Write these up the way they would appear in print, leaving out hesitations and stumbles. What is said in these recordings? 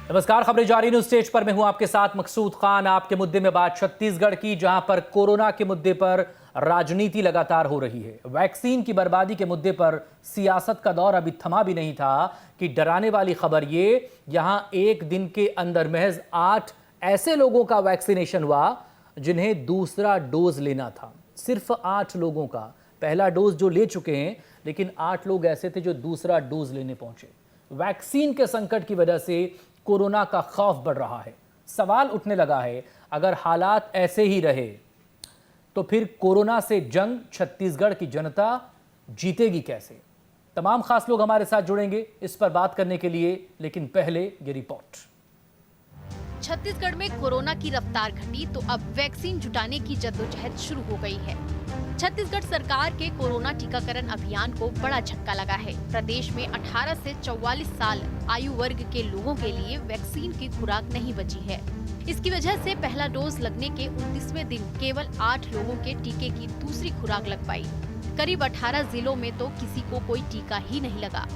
नमस्कार, खबरें जारी न्यूज स्टेज पर मैं हूं आपके साथ मकसूद खान। आपके मुद्दे में बात छत्तीसगढ़ की, जहां पर कोरोना के मुद्दे पर राजनीति लगातार हो रही है। वैक्सीन की बर्बादी के मुद्दे पर सियासत का दौर अभी थमा भी नहीं था कि डराने वाली खबर ये, यहां एक दिन के अंदर महज 8 ऐसे लोगों का वैक्सीनेशन हुआ जिन्हें दूसरा डोज लेना था। सिर्फ 8 लोगों का। पहला डोज जो ले चुके हैं, लेकिन 8 लोग ऐसे थे जो दूसरा डोज लेने पहुंचे। वैक्सीन के संकट की वजह से कोरोना का खौफ बढ़ रहा है। सवाल उठने लगा है, अगर हालात ऐसे ही रहे तो फिर कोरोना से जंग छत्तीसगढ़ की जनता जीतेगी कैसे? तमाम खास लोग हमारे साथ जुड़ेंगे इस पर बात करने के लिए, लेकिन पहले ये रिपोर्ट। छत्तीसगढ़ में कोरोना की रफ्तार घटी तो अब वैक्सीन जुटाने की जद्दोजहद शुरू हो गई है। छत्तीसगढ़ सरकार के कोरोना टीकाकरण अभियान को बड़ा झटका लगा है। प्रदेश में 18 से 44 साल आयु वर्ग के लोगों के लिए वैक्सीन की खुराक नहीं बची है। इसकी वजह से पहला डोज लगने के 29वें दिन केवल 8 लोगों के टीके की दूसरी खुराक लग पाई। करीब 18 जिलों में तो किसी को कोई टीका ही नहीं लगा।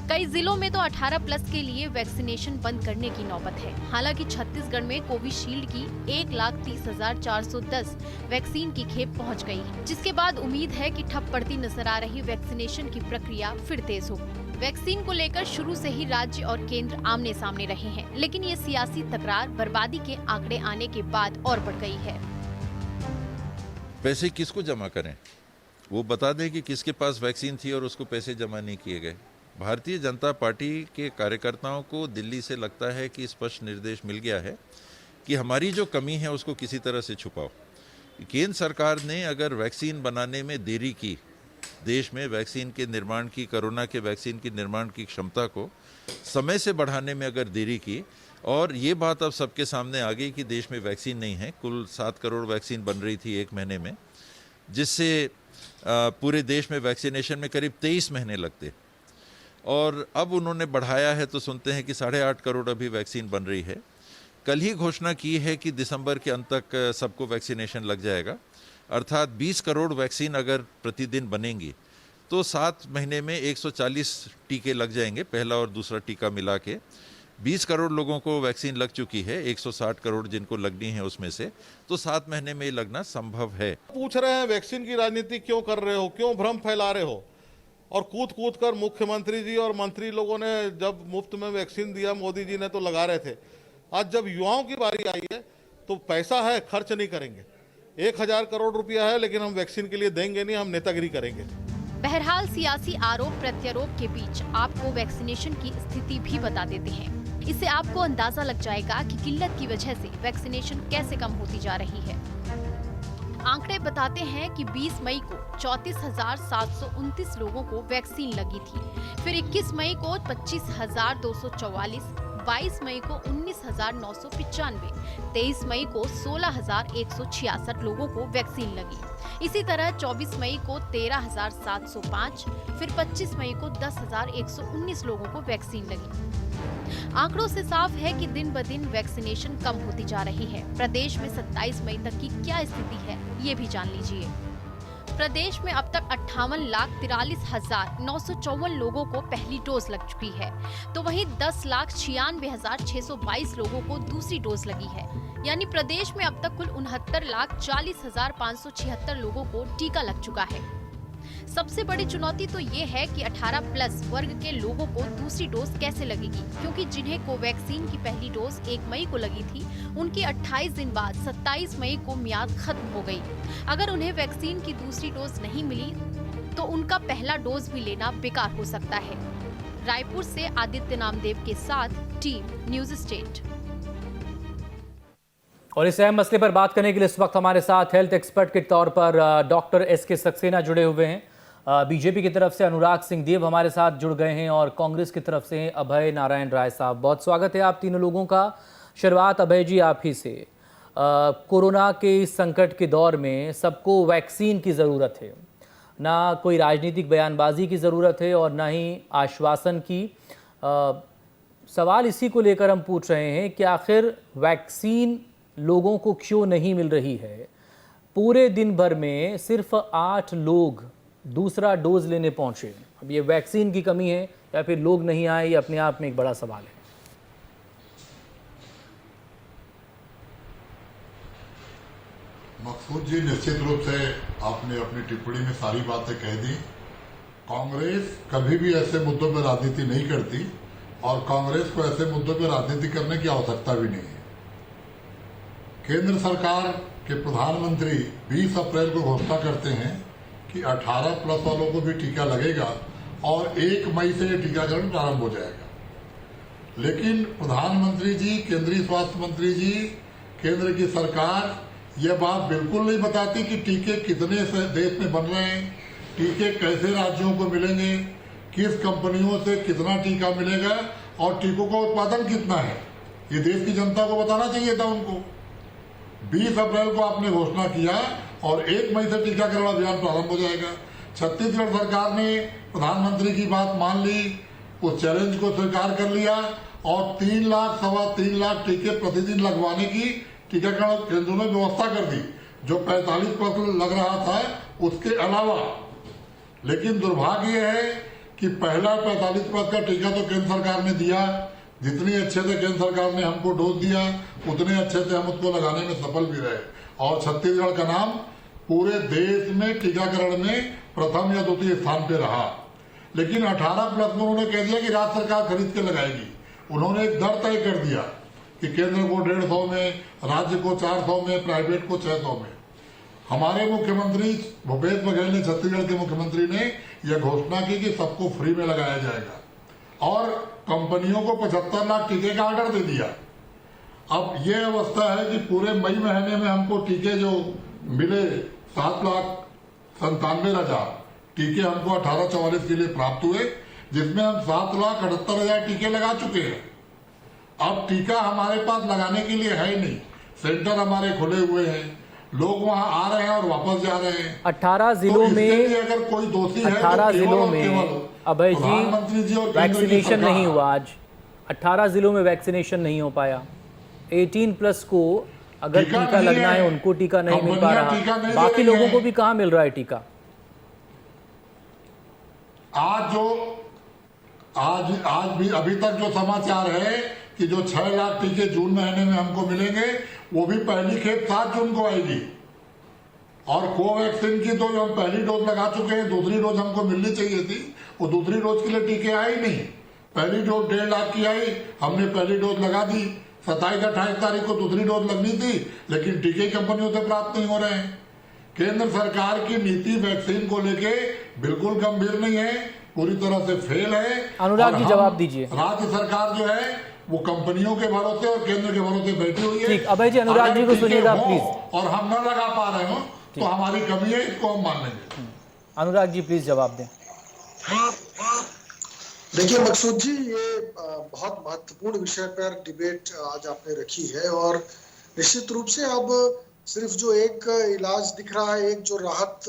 कई जिलों में तो 18 प्लस के लिए वैक्सीनेशन बंद करने की नौबत है। हालांकि छत्तीसगढ़ में कोविशील्ड की 1,30,410 वैक्सीन की खेप पहुंच गई है, जिसके बाद उम्मीद है कि ठप पड़ती नजर आ रही वैक्सीनेशन की प्रक्रिया फिर तेज हो। वैक्सीन को लेकर शुरू से ही राज्य और केंद्र आमने सामने रहे हैं, लेकिन ये सियासी तकरार बर्बादी के आंकड़े आने के बाद और बढ़ गई है। पैसे किसको जमा करें, वो बता दें कि किसके पास वैक्सीन थी और उसको पैसे जमा नहीं किए गए। भारतीय जनता पार्टी के कार्यकर्ताओं को दिल्ली से लगता है कि स्पष्ट निर्देश मिल गया है कि हमारी जो कमी है उसको किसी तरह से छुपाओ। केंद्र सरकार ने अगर वैक्सीन बनाने में देरी की, देश में वैक्सीन के निर्माण की, कोरोना के वैक्सीन के निर्माण की क्षमता को समय से बढ़ाने में अगर देरी की, और ये बात अब सबके सामने आ गई कि देश में वैक्सीन नहीं है। कुल 7 करोड़ वैक्सीन बन रही थी एक महीने में, जिससे पूरे देश में वैक्सीनेशन में करीब 23 महीने लगते, और अब उन्होंने बढ़ाया है तो सुनते हैं कि 8.5 करोड़ अभी वैक्सीन बन रही है। कल ही घोषणा की है कि दिसंबर के अंत तक सबको वैक्सीनेशन लग जाएगा, अर्थात 20 करोड़ वैक्सीन अगर प्रतिदिन बनेंगी तो 7 महीने में 140 टीके लग जाएंगे, पहला और दूसरा टीका मिला के। 20 करोड़ लोगों को वैक्सीन लग चुकी है, 160 करोड़ जिनको लगनी है उसमें से, तो 7 महीने में लगना संभव है। पूछ रहे हैं वैक्सीन की राजनीति क्यों कर रहे हो, क्यों भ्रम फैला रहे हो? और कूद कूद कर मुख्यमंत्री जी और मंत्री लोगों ने जब मुफ्त में वैक्सीन दिया, मोदी जी ने तो लगा रहे थे। आज जब युवाओं की बारी आई है तो पैसा है, खर्च नहीं करेंगे। 1000 करोड़ रुपया है, लेकिन हम वैक्सीन के लिए देंगे नहीं, हम नेतागिरी करेंगे। बहरहाल सियासी आरोप प्रत्यारोप के बीच आपको वैक्सीनेशन की स्थिति भी बता देते हैं। इससे आपको अंदाजा लग जाएगा कि किल्लत की वजह से वैक्सीनेशन कैसे कम होती जा रही है। आंकड़े बताते हैं कि 20 मई को 34,729 लोगों को वैक्सीन लगी थी, फिर 21 मई को 25,244, 22 मई को 19,995, 23 मई को 16,166 लोगों को वैक्सीन लगी। इसी तरह 24 मई को 13,705, फिर 25 मई को 10,119 लोगों को वैक्सीन लगी। आंकड़ों से साफ है कि दिन ब दिन वैक्सीनेशन कम होती जा रही है। प्रदेश में 27 मई तक की क्या स्थिति है, ये भी जान लीजिए। प्रदेश में अब तक 58,43,954 लोगों को पहली डोज लग चुकी है, तो वहीं 10,96,622 लोगों को दूसरी डोज लगी है। यानी प्रदेश में अब तक कुल 69,40,576 लोगों को टीका लग चुका है। सबसे बड़ी चुनौती तो ये है कि 18 प्लस वर्ग के लोगों को दूसरी डोज कैसे लगेगी, क्योंकि जिन्हें कोवैक्सीन की पहली डोज 1 मई को लगी थी, उनकी 28 दिन बाद 27 मई को मियाद खत्म हो गई। अगर उन्हें वैक्सीन की दूसरी डोज नहीं मिली तो उनका पहला डोज भी लेना बेकार हो सकता है। रायपुर से आदित्य नामदेव के साथ टीम न्यूज स्टेट। और इस अहम मसले पर बात करने के लिए इस वक्त हमारे साथ हेल्थ एक्सपर्ट के तौर पर डॉक्टर एस.के. सक्सेना जुड़े हुए हैं। बीजेपी की तरफ से अनुराग सिंह देव हमारे साथ जुड़ गए हैं और कांग्रेस की तरफ से अभय नारायण राय साहब। बहुत स्वागत है आप तीनों लोगों का। शुरुआत अभय जी आप ही से। कोरोना के इस संकट के दौर में सबको वैक्सीन की ज़रूरत है, ना कोई राजनीतिक बयानबाजी की ज़रूरत है और ना ही आश्वासन की। सवाल इसी को लेकर हम पूछ रहे हैं कि आखिर वैक्सीन लोगों को क्यों नहीं मिल रही है? पूरे दिन भर में सिर्फ 8 लोग दूसरा डोज लेने पहुंचे। अब ये वैक्सीन की कमी है या फिर लोग नहीं आए, ये अपने आप में एक बड़ा सवाल है। मकसूद जी, निश्चित रूप से आपने अपनी टिप्पणी में सारी बातें कह दी। कांग्रेस कभी भी ऐसे मुद्दों पर राजनीति नहीं करती और कांग्रेस को ऐसे मुद्दों पर राजनीति करने की आवश्यकता भी नहीं है। केंद्र सरकार के प्रधानमंत्री 20 अप्रैल को घोषणा करते हैं कि 18 प्लस वालों को भी टीका लगेगा और 1 मई से ये टीकाकरण प्रारंभ हो जाएगा। लेकिन प्रधानमंत्री जी, केंद्रीय स्वास्थ्य मंत्री जी, केंद्र की सरकार यह बात बिल्कुल नहीं बताती कि टीके कितने देश में बन रहे हैं, टीके कैसे राज्यों को मिलेंगे, किस कंपनियों से कितना टीका मिलेगा और टीकों का उत्पादन कितना है। ये देश की जनता को बताना चाहिए था उनको। 20 अप्रैल को आपने घोषणा किया और 1 मई से टीकाकरण अभियान प्रारंभ हो जाएगा। छत्तीसगढ़ सरकार ने प्रधानमंत्री की बात मान ली, उस चैलेंज को स्वीकार कर लिया और 3 लाख, 3.25 लाख टीके प्रतिदिन लगवाने की टीकाकरण केंद्रों में व्यवस्था कर दी, जो 45% लग रहा था उसके अलावा। लेकिन दुर्भाग्य है कि पहला 45% का टीका तो केंद्र सरकार ने दिया। जितनी अच्छे से केंद्र सरकार ने हमको डोज दिया, उतने अच्छे से हम उसको लगाने में सफल भी रहे और छत्तीसगढ़ का नाम पूरे देश में टीकाकरण में प्रथम या द्वितीय स्थान पे रहा। लेकिन 18 प्लस में उन्होंने कह दिया कि राज्य सरकार खरीद के लगाएगी। उन्होंने एक दर तय कर दिया कि केंद्र को 150 में, राज्य को 400 में, प्राइवेट को 600 में। हमारे मुख्यमंत्री भूपेश बघेल ने, छत्तीसगढ़ के मुख्यमंत्री ने यह घोषणा की कि सबको फ्री में लगाया जाएगा और कंपनियों को 75 लाख टीके का ऑर्डर दे दिया। अब यह अवस्था है कि पूरे मई महीने में हमको टीके जो मिले 7,97,000 टीके हमको 18-44 के लिए प्राप्त हुए, जिसमें हम 7,78,000 टीके लगा चुके हैं। अब टीका हमारे पास लगाने के लिए है ही नहीं। सेंटर हमारे खुले हुए हैं, लोग वहां आ रहे हैं और वापस जा रहे हैं। 18 जिलों में, अगर कोई दोषी है 18 तो जिलों में अभय जी वैक्सीनेशन नहीं हुआ। आज 18 जिलों में वैक्सीनेशन नहीं हो पाया। 18 प्लस को अगर टीका लगना है उनको टीका नहीं मिल पा रहा, बाकी लोगों को भी कहाँ मिल रहा है टीका? आज भी अभी तक जो समाचार है कि जो 6 लाख टीके जून महीने में हमको मिलेंगे, वो भी पहली खेप 7 जून को आएगी। और कोवैक्सीन की तो हम पहली डोज लगा चुके हैं, दूसरी डोज हमको मिलनी चाहिए थी, वो दूसरी डोज के लिए टीके आए नहीं। पहली डोज 1.5 लाख की आई, हमने पहली डोज लगा दी। 27-28 तारीख को दूसरी डोज लगनी थी, लेकिन टीके कंपनियों से प्राप्त नहीं हो रहे हैं। केंद्र सरकार की नीति वैक्सीन को लेके बिल्कुल गंभीर नहीं है, पूरी तरह से फेल है। अनुराग जी जवाब दीजिए। राज्य सरकार जो है वो कंपनियों के भरोसे और केंद्र के भरोसे बैठी हुई है। ठीक, अभय जी अनुराग जी को सुनिएगा प्लीज। और हम न लगा पा रहे हो तो हमारी कमी है, इसको हम मान लेंगे। अनुराग जी प्लीज जवाब दें। देखिए मकसूद जी, ये बहुत महत्वपूर्ण विषय पर डिबेट आज आपने रखी है और निश्चित रूप से अब सिर्फ जो एक इलाज दिख रहा है, एक जो राहत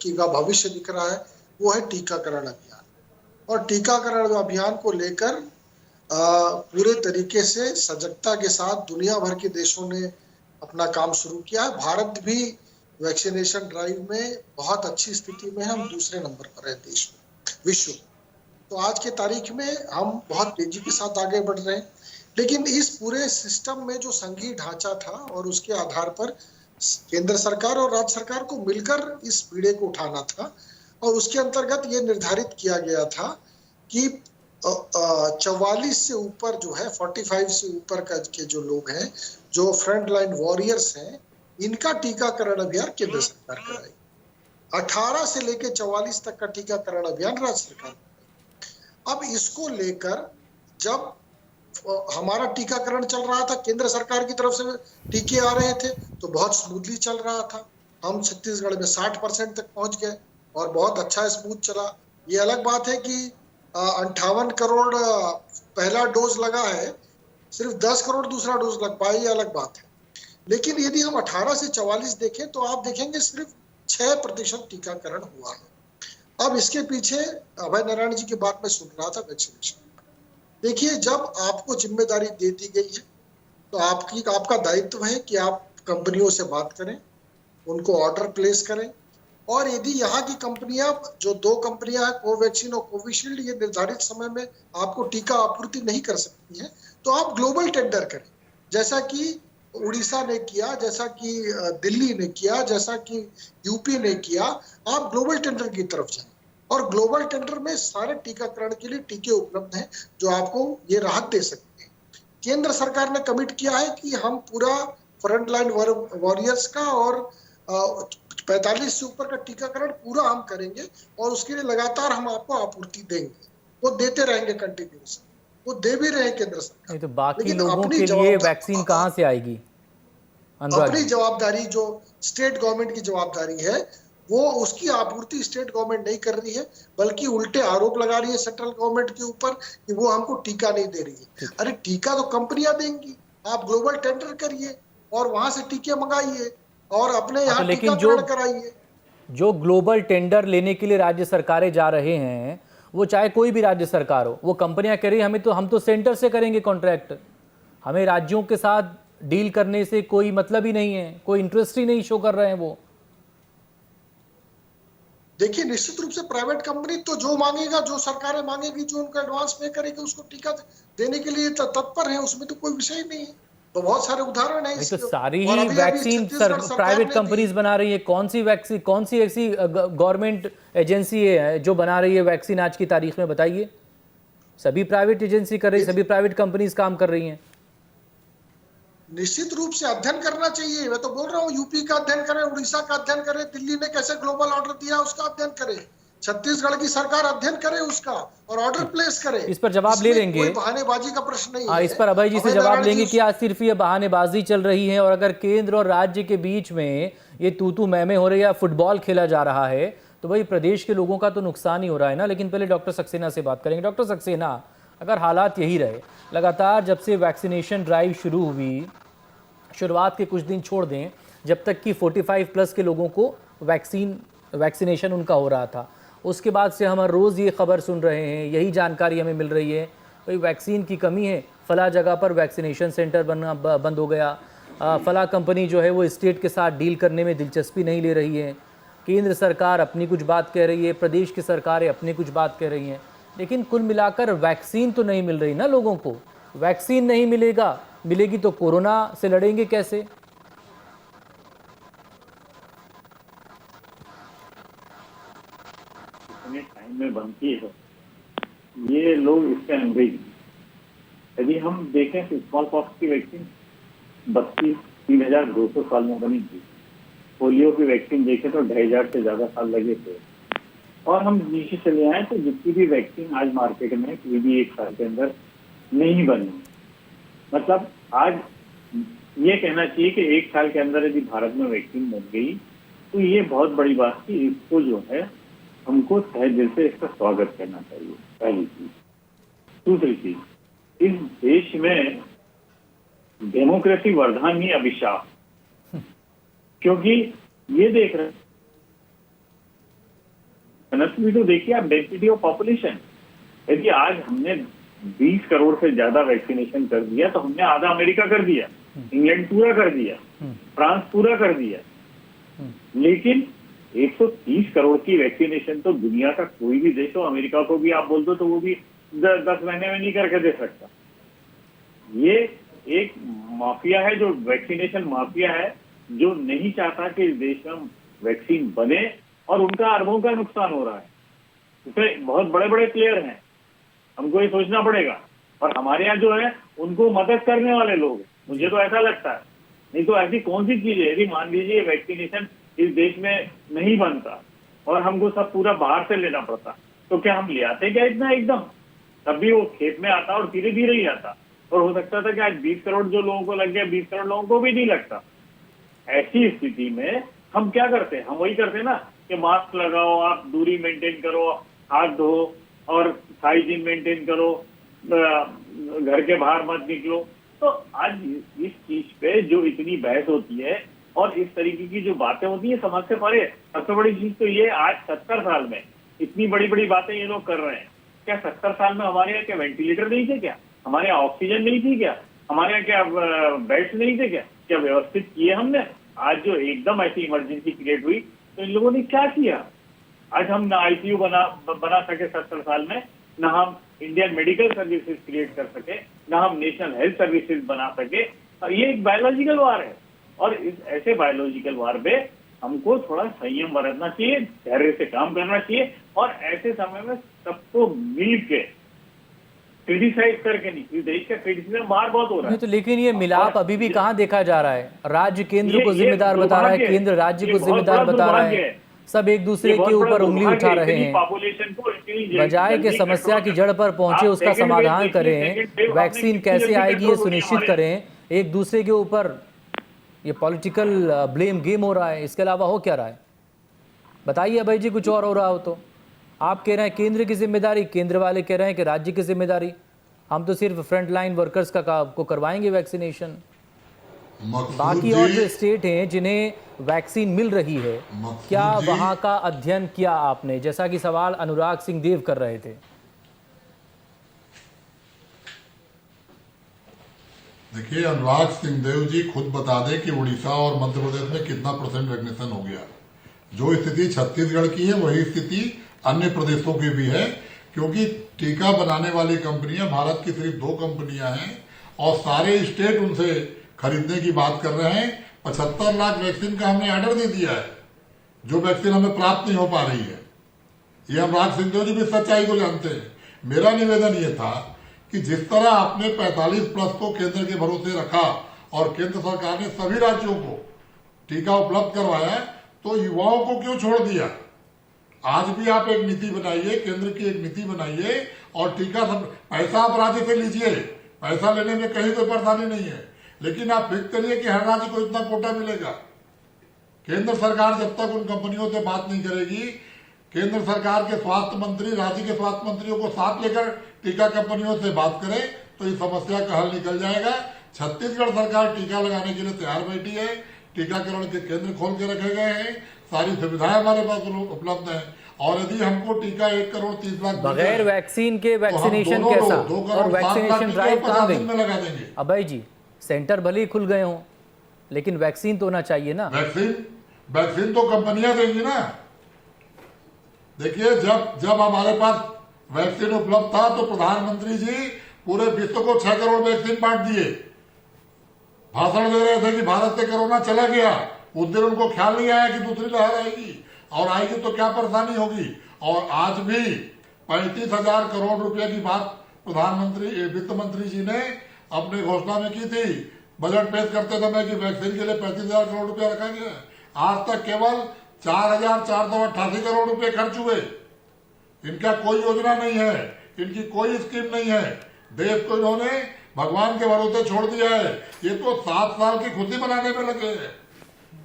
की का भविष्य दिख रहा है, वो है टीकाकरण अभियान। और टीकाकरण अभियान को लेकर पूरे तरीके से सजगता के साथ दुनिया भर के देशों ने अपना काम शुरू किया है। भारत भी वैक्सीनेशन ड्राइव में बहुत अच्छी स्थिति में है, हम दूसरे नंबर पर है देश में, विश्व। तो आज के तारीख में हम बहुत तेजी के साथ आगे बढ़ रहे हैं, लेकिन इस पूरे सिस्टम में जो संघीय ढांचा था और उसके आधार पर केंद्र सरकार और राज्य सरकार को मिलकर इस पीड़े को उठाना था। और उसके अंतर्गत ये निर्धारित किया गया था कि 44 से ऊपर जो है, 45 से ऊपर का के जो लोग हैं, जो फ्रंट लाइन वॉरियर्स हैं, इनका टीकाकरण अभियान केंद्र सरकार कराएगी। 18 से लेकर 44 तक का टीकाकरण अभियान राज्य सरकार। अब इसको लेकर जब हमारा टीकाकरण चल रहा था, केंद्र सरकार की तरफ से टीके आ रहे थे तो बहुत स्मूथली चल रहा था। हम छत्तीसगढ़ में 60% तक पहुंच गए और बहुत अच्छा स्मूथ चला। ये अलग बात है कि 58 करोड़ पहला डोज लगा है, सिर्फ 10 करोड़ दूसरा डोज लग पाए, ये अलग बात है। लेकिन यदि हम 18 से 44 देखें तो आप देखेंगे सिर्फ 6% टीकाकरण हुआ है। अब इसके पीछे अभय नारायण जी की बात में सुन रहा था वैक्सीनेशन। देखिए, जब आपको जिम्मेदारी दे दी गई है तो आपका दायित्व है कि आप कंपनियों से बात करें, उनको ऑर्डर प्लेस करें, और यदि यहाँ की कंपनियां, जो 2 कंपनियां हैं, कोवैक्सीन और कोविशील्ड, ये निर्धारित समय में आपको टीका आपूर्ति नहीं कर सकती हैं, तो आप ग्लोबल टेंडर करें, जैसा कि उड़ीसा ने किया, जैसा कि दिल्ली ने किया, जैसा कि यूपी ने किया, आप ग्लोबल टेंडर की तरफ जाएं। और ग्लोबल टेंडर में सारे टीकाकरण के लिए टीके उपलब्ध हैं जो आपको ये राहत दे सकते हैं। केंद्र सरकार ने कमिट किया है कि हम पूरा फ्रंट लाइन वॉरियर्स का और 45 से ऊपर का टीकाकरण पूरा हम करेंगे और उसके लिए लगातार हम आपको आपूर्ति देंगे। वो देते रहेंगे कंटिन्यूस, वो दे भी रहे केंद्र सरकार। नहीं तो बाकी लेकिन लोगों अपनी के लिए जवाबदारी- वैक्सीन कहाँ से आएगी अनुराग अपनी जी? जवाबदारी जो स्टेट गवर्नमेंट की जवाबदारी है, वो उसकी आपूर्ति स्टेट गवर्नमेंट नहीं कर रही है, बल्कि उल्टे आरोप लगा रही है सेंट्रल गवर्नमेंट के ऊपर कि वो हमको टीका नहीं दे रही है। अरे टीका तो कंपनियां देंगी, आप ग्लोबल टेंडर करिए और वहां से टीके मंगाइए और अपने यहाँ लेकिन टीकाकरण कराइए। जो ग्लोबल टेंडर लेने के लिए राज्य सरकारें जा रहे हैं, वो चाहे कोई भी राज्य सरकार हो, वो कंपनियां कह रही हैं हम तो सेंटर से करेंगे कॉन्ट्रैक्ट, हमें राज्यों के साथ डील करने से कोई मतलब ही नहीं है, कोई इंटरेस्ट ही नहीं शो कर रहे हैं वो। देखिए, निश्चित रूप से प्राइवेट कंपनी तो जो मांगेगा, जो सरकारें मांगेगी, जो उनका एडवांस पे करेगी, उसको टीका देने के लिए तत्पर है, उसमें तो कोई विषय नहीं है। तो बहुत सारे उदाहरण है तो सारी ही वैक्सीन प्राइवेट कंपनीज बना रही है। कौन सी ऐसी गवर्नमेंट एजेंसी है जो बना रही है वैक्सीन आज की तारीख में, बताइए? सभी प्राइवेट एजेंसी कर रही है, सभी प्राइवेट कंपनीज काम कर रही हैं। निश्चित रूप से अध्ययन करना चाहिए। मैं तो बोल रहा हूँ, यूपी का अध्ययन करें, उड़ीसा का अध्ययन करें, दिल्ली ने कैसे ग्लोबल ऑर्डर दिया उसका अध्ययन करें, छत्तीसगढ़ की सरकार अध्ययन करे उसका और ऑर्डर प्लेस करे। इस पर जवाब ले लेंगे, कोई बहानेबाजी का प्रश्न नहीं है। इस पर अभय जी से जवाब लेंगे कि आज सिर्फ ये बहानेबाजी चल रही है और अगर केंद्र और राज्य के बीच में ये तू मैमे हो रही है, फुटबॉल खेला जा रहा है, तो भाई प्रदेश के लोगों का तो नुकसान ही हो रहा है ना। लेकिन पहले डॉक्टर सक्सेना से बात करेंगे। डॉक्टर सक्सेना, अगर हालात यही रहे लगातार, जब से वैक्सीनेशन ड्राइव शुरू हुई, शुरुआत के कुछ दिन छोड़ दें, जब तक कि 45+ के लोगों को वैक्सीनेशन उनका हो रहा था, उसके बाद से हम हर रोज़ ये खबर सुन रहे हैं, यही जानकारी हमें मिल रही है, भाई वैक्सीन की कमी है, फला जगह पर वैक्सीनेशन सेंटर बनना बंद हो गया, फला कंपनी जो है वो स्टेट के साथ डील करने में दिलचस्पी नहीं ले रही है, केंद्र सरकार अपनी कुछ बात कह रही है, प्रदेश की सरकारें अपनी कुछ बात कह रही हैं, लेकिन कुल मिलाकर वैक्सीन तो नहीं मिल रही ना लोगों को। वैक्सीन नहीं मिलेगी तो कोरोना से लड़ेंगे कैसे? इतने टाइम में बनती है, ये लोग इसके अंग्रेज। यदि हम देखें तो स्मॉल पॉक्स की वैक्सीन 32,200 साल में बनी थी। पोलियो की वैक्सीन देखें तो 2,500 से ज्यादा साल लगे थे। और हम नीचे चले आए तो जितनी भी वैक्सीन आज मार्केट में कोई भी एक साल के अंदर नहीं बनी। मतलब आज ये कहना चाहिए कि एक साल के अंदर यदि भारत में वैक्सीन बन गई तो ये बहुत बड़ी बात थी। इसको जो है हमको तहे दिल से इसका स्वागत करना चाहिए, पहली चीज। दूसरी चीज, इस देश में डेमोक्रेसी वर्धन ही अभिशाप, क्योंकि ये देख रहे भी तो देखिए आप, डेंसिटी ऑफ पॉपुलेशन। यदि आज हमने 20 करोड़ से ज्यादा वैक्सीनेशन कर दिया तो हमने आधा अमेरिका कर दिया, इंग्लैंड पूरा कर दिया, फ्रांस पूरा कर दिया। लेकिन 130 करोड़ की वैक्सीनेशन तो दुनिया का कोई भी देश हो, अमेरिका को भी आप बोल दो तो वो भी 10 महीने में नहीं करके दे सकता। ये एक माफिया है, जो वैक्सीनेशन माफिया है, जो नहीं चाहता कि इस देश में वैक्सीन बने और उनका अरबों का नुकसान हो रहा है। इसमें बहुत बड़े बड़े प्लेयर हैं, हमको ये सोचना पड़ेगा। और हमारे यहाँ जो है उनको मदद करने वाले लोग हैं, मुझे तो ऐसा लगता है। नहीं तो ऐसी कौन सी चीज है, यदि मान लीजिए वैक्सीनेशन इस देश में नहीं बनता और हमको सब पूरा बाहर से लेना पड़ता, तो क्या हम ले आते क्या इतना एकदम? तब भी वो खेत में आता और धीरे धीरे ही आता। और हो सकता था कि आज 20 करोड़ जो लोगों को लग गया, 20 करोड़ लोगों को भी नहीं लगता। ऐसी स्थिति में हम क्या करते हैं? हम वही करते हैं ना कि मास्क लगाओ, आप दूरी मेंटेन करो, हाथ धो और हाइजीन मेंटेन करो, घर के बाहर मत निकलो। तो आज इस चीज पे जो इतनी बहस होती है और इस तरीके की जो बातें होती है, समझ से परे। सबसे बड़ी चीज तो ये, आज 70 साल में इतनी बड़ी बड़ी बातें ये लोग कर रहे हैं। क्या 70 साल में हमारे यहाँ क्या वेंटिलेटर नहीं थे क्या? हमारे यहाँ ऑक्सीजन नहीं थी क्या? हमारे यहाँ क्या बेड्स नहीं थे क्या? क्या व्यवस्थित किए हमने? आज जो एकदम ऐसी इमरजेंसी क्रिएट हुई तो इन लोगों ने क्या किया? आज हम ना ICU बना सके 70 साल में, ना हम इंडियन मेडिकल सर्विसेज क्रिएट कर सके, ना हम नेशनल हेल्थ सर्विसेज बना सके। ये एक बायोलॉजिकल वार है, और इस ऐसे बायोलॉजिकल वार पे हमको थोड़ा संयम बरतना चाहिए, धैर्य से काम करना चाहिए, और ऐसे समय में सबको मिल के क्रिटिसाइज करके नहीं, क्योंकि देश का क्रिटिसिज्म बाहर बहुत हो रहा है। नहीं तो लेकिन ये मिलाप अभी भी कहाँ देखा जा रहा है? राज्य केंद्र को ये जिम्मेदार बता रहा है, दुर्भाग्य है। केंद्र राज्य ये को बहुत जिम्मेदार बड़ा बता रहा दुर्भाग्य है, है। सब एक दूसरे के ऊपर उंगली उठा रहे हैं। पॉपुलेशन को बजाय के समस्या की जड़ पर पहुंचे उसका समाधान करें, वैक्सीन कैसे आएगी ये सुनिश्चित करें, एक दूसरे के ऊपर ये पॉलिटिकल ब्लेम गेम हो रहा है। इसके अलावा हो क्या रहा है बताइए अभय जी, कुछ और हो रहा हो तो? आप कह रहे हैं केंद्र की जिम्मेदारी, केंद्र वाले कह रहे हैं कि राज्य की जिम्मेदारी, हम तो सिर्फ फ्रंट लाइन वर्कर्स को करवाएंगे वैक्सीनेशन। बाकी और जो स्टेट हैं जिन्हें वैक्सीन मिल रही है, क्या वहां का अध्ययन किया आपने? जैसा कि सवाल अनुराग सिंह देव कर रहे थे। देखिए, अनुराग सिंह देव जी खुद बता दें कि उड़ीसा और मध्य प्रदेश में कितना % वैक्सीनेशन हो गया। जो स्थिति छत्तीसगढ़ की है वही स्थिति अन्य प्रदेशों की भी है, क्योंकि टीका बनाने वाली कंपनियां भारत की सिर्फ 2 कंपनियां हैं और सारे स्टेट उनसे खरीदने की बात कर रहे हैं। 75 लाख वैक्सीन का हमने ऑर्डर दे दिया है, जो वैक्सीन हमें प्राप्त नहीं हो पा रही है। ये अनुराग सिंह देव जी भी सच्चाई को जानते हैं। मेरा निवेदन ये था कि जिस तरह आपने 45+ को केंद्र के भरोसे रखा और केंद्र सरकार ने सभी राज्यों को टीका उपलब्ध करवाया, तो युवाओं को क्यों छोड़ दिया? आज भी आप एक नीति बनाइए, केंद्र की एक नीति बनाइए और टीका सब पैसा आप राज्य से लीजिए, पैसा लेने में कहीं कोई परेशानी नहीं है, लेकिन आप फिक्स करिए कि हर राज्य को इतना कोटा मिलेगा। केंद्र सरकार जब तक उन कंपनियों से बात नहीं करेगी, केंद्र सरकार के स्वास्थ्य मंत्री राज्य के स्वास्थ्य मंत्रियों को साथ लेकर टीका कंपनियों से बात करें तो इस समस्या का हल निकल जाएगा। छत्तीसगढ़ सरकार टीका लगाने के लिए तैयार बैठी है, टीकाकरण के केंद्र खोल के रखे गए हैं, सारी सुविधाएं हमारे पास उपलब्ध है, और यदि हमको टीका 1,30,00,000 बगैर वैक्सीन के वैक्सीनेशन कैसा, और वैक्सीनेशन ड्राइव कहाँ गई? लगा देंगे। अभय जी, सेंटर भले ही खुल गए हों, लेकिन वैक्सीन तो होना चाहिए ना। वैक्सीन तो कंपनियां देंगी ना। देखिए, जब हमारे पास वैक्सीन उपलब्ध था तो प्रधानमंत्री जी पूरे विश्व को 6 करोड़ वैक्सीन बांट दिए, भाषण दे रहे थे कि भारत से कोरोना चला गया। उस दिन उनको ख्याल नहीं आया कि दूसरी लहर आएगी, और आएगी तो क्या परेशानी होगी। और आज भी 35,000 करोड़ रुपए की बात प्रधानमंत्री वित्त मंत्री जी ने अपने घोषणा में की थी बजट पेश करते समय कि वैक्सीन के लिए 35,000 करोड़ रुपया रखा गया। आज तक केवल 4,488 करोड़ रुपए खर्च हुए। इनका कोई योजना नहीं है, इनकी कोई स्कीम नहीं है, देश को इन्होंने भगवान के भरोसे छोड़ दिया है। ये तो 7 साल की खुशी बनाने में लगे हैं।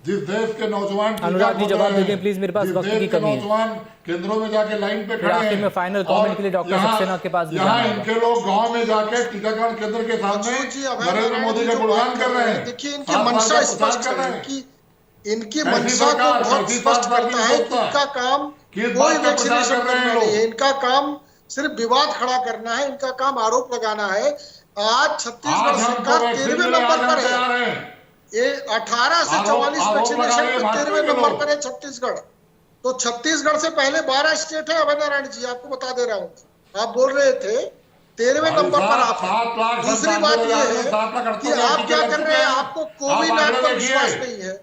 जिस देश के नौजवान अनुराग जी जवाब दीजिए प्लीज, मेरे पास वक्त की कमी है। नौजवान केंद्रों में जाके लाइन पे खड़े हैं। में फाइनल कमेंट के लिए डॉक्टर सक्सेना के पास यहाँ इनके लोग गांव में जाके टीकाकरण केंद्र के सामने नरेंद्र मोदी का गुणगान कर रहे हैं। देखिए, इनकी मंशा स्पष्ट है कि इनकी मंशा को बहुत स्पष्ट करता है कि इनका काम कोई वैक्सीनेशन करना नहीं है, इनका काम सिर्फ विवाद खड़ा करना है, इनका काम आरोप लगाना है। आज छत्तीसगढ़ सरकार 13वें नंबर पर है। ये 18 से 44 वैक्सीनेशन में 13वें नंबर पर है छत्तीसगढ़। तो छत्तीसगढ़ से पहले 12 स्टेट है। अभय नारायण जी, आपको बता दे रहा हूँ, आप बोल रहे थे 13वें नंबर पर आप। दूसरी बात यह है कि आप क्या कर रहे हैं, आपको कोविन ऐप पर विश्वास नहीं है।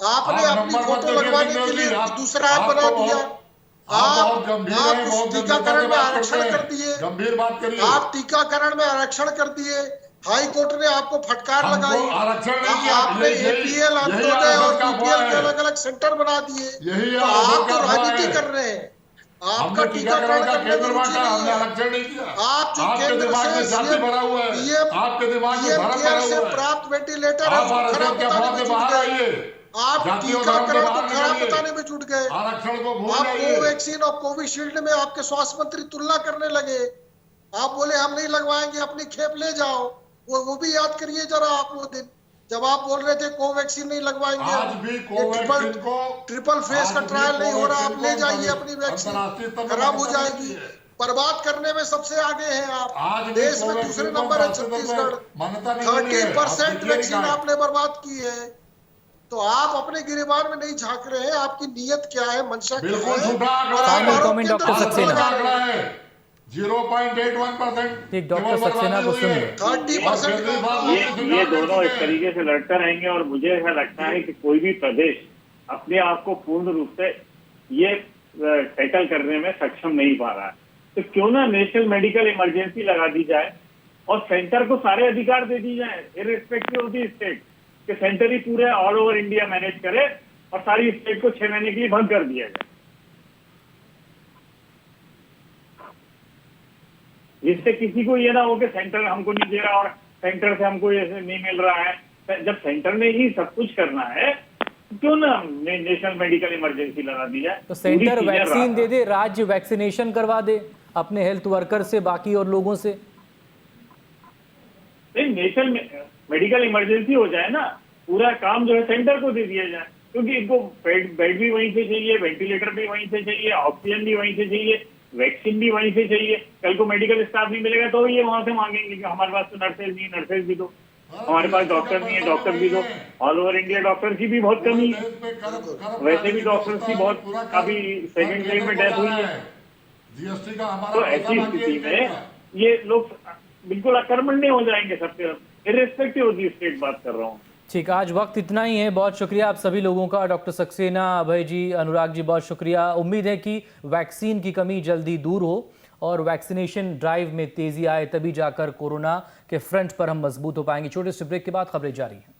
आपने अपनी फोटो लगवाने के लिए दूसरा ऐप बना दिया। आप टीकाकरण में आरक्षण कर दिए, गंभीर बात करिए। आप टीकाकरण में आरक्षण कर दिए। हाई कोर्ट ने आपको फटकार लगाई। आपने एपीएल, अंत्योदय और बीपीएल के अलग अलग सेंटर बना दिए। तो आप तो राजनीति कर रहे हैं, आपका टीकाकरण करने में रुचि नहीं है। आप जो केंद्र से पीएम से प्राप्त वेंटिलेटर है वो खराब बताने में जुट गए। आप टीकाकरण को खराब बताने में जुट गए। आप कोवैक्सीन और कोविशील्ड में आपके स्वास्थ्य मंत्री तुलना करने लगे। आप बोले हम नहीं लगवाएंगे, अपनी खेप ले जाओ। वो भी याद करिए जरा आप वो दिन जब आप बोल रहे थे कोवैक्सीन नहीं लगवाएंगे, आज भी कोवैक्सीन को ट्रिपल फेज का ट्रायल नहीं हो रहा, आप ले जाइए अपनी वैक्सीन, खराब हो जाएगी। बर्बाद करने में सबसे आगे हैं आप। देश में दूसरे नंबर है छत्तीसगढ़। 30% वैक्सीन आपने बर्बाद की है। तो आप अपने गिरेबान में नहीं झांक रहे हैं, आपकी नीयत क्या है, मंशा क्या है। 0.81%। एक डॉक्टर सक्सेना को सुन लो। 30% ये दोनों एक तरीके से लड़ते रहेंगे और मुझे ऐसा लगता है कि कोई भी प्रदेश अपने आप को पूर्ण रूप से ये टैकल करने में सक्षम नहीं पा रहा है। तो क्यों ना नेशनल मेडिकल इमरजेंसी लगा दी जाए और सेंटर को सारे अधिकार दे दी जाए इर्रिस्पेक्टिव ऑफ द स्टेट, कि सेंटर ही पूरे ऑल ओवर इंडिया मैनेज करे और सारी स्टेट को 6 महीने के लिए बंद कर दिया जाए, जिससे किसी को ये ना हो कि सेंटर हमको नहीं दे रहा और सेंटर से हमको ये नहीं मिल रहा है। जब सेंटर ने ही सब कुछ करना है तो क्यों ना नेशनल मेडिकल इमरजेंसी लगा दी जाए। तो सेंटर वैक्सीन दे दे, राज्य वैक्सीनेशन करवा दे अपने हेल्थ वर्कर से, बाकी और लोगों से। नहीं, नेशनल मेडिकल इमरजेंसी हो जाए ना, पूरा काम जो है सेंटर को दे दिया जाए, क्योंकि इनको बेड भी वहीं से चाहिए, वेंटिलेटर भी वहीं से चाहिए, ऑक्सीजन भी वहीं से चाहिए, वैक्सीन भी वहीं से चाहिए। कल को मेडिकल स्टाफ नहीं मिलेगा तो ये वहां से मांगेंगे कि हमारे पास तो नर्सेज नहीं, नर्सेज भी दो, हमारे पास डॉक्टर नहीं है, डॉक्टर भी दो। ऑल ओवर इंडिया डॉक्टर की भी बहुत कमी है, वैसे भी डॉक्टर्स की बहुत, अभी सेकंड वेव में डेथ हुई है। जीएसटी का हमारा तो ऐसी स्थिति में ये लोग बिल्कुल अकर्मण्य हो जाएंगे सबसे, इर्रिस्पेक्टिव ऑफ द स्टेट बात कर रहा हूँ। ठीक, आज वक्त इतना ही है। बहुत शुक्रिया आप सभी लोगों का, डॉक्टर सक्सेना, अभय जी, अनुराग जी, बहुत शुक्रिया। उम्मीद है कि वैक्सीन की कमी जल्दी दूर हो और वैक्सीनेशन ड्राइव में तेजी आए, तभी जाकर कोरोना के फ्रंट पर हम मजबूत हो पाएंगे। छोटे से ब्रेक के बाद खबरें जारी हैं।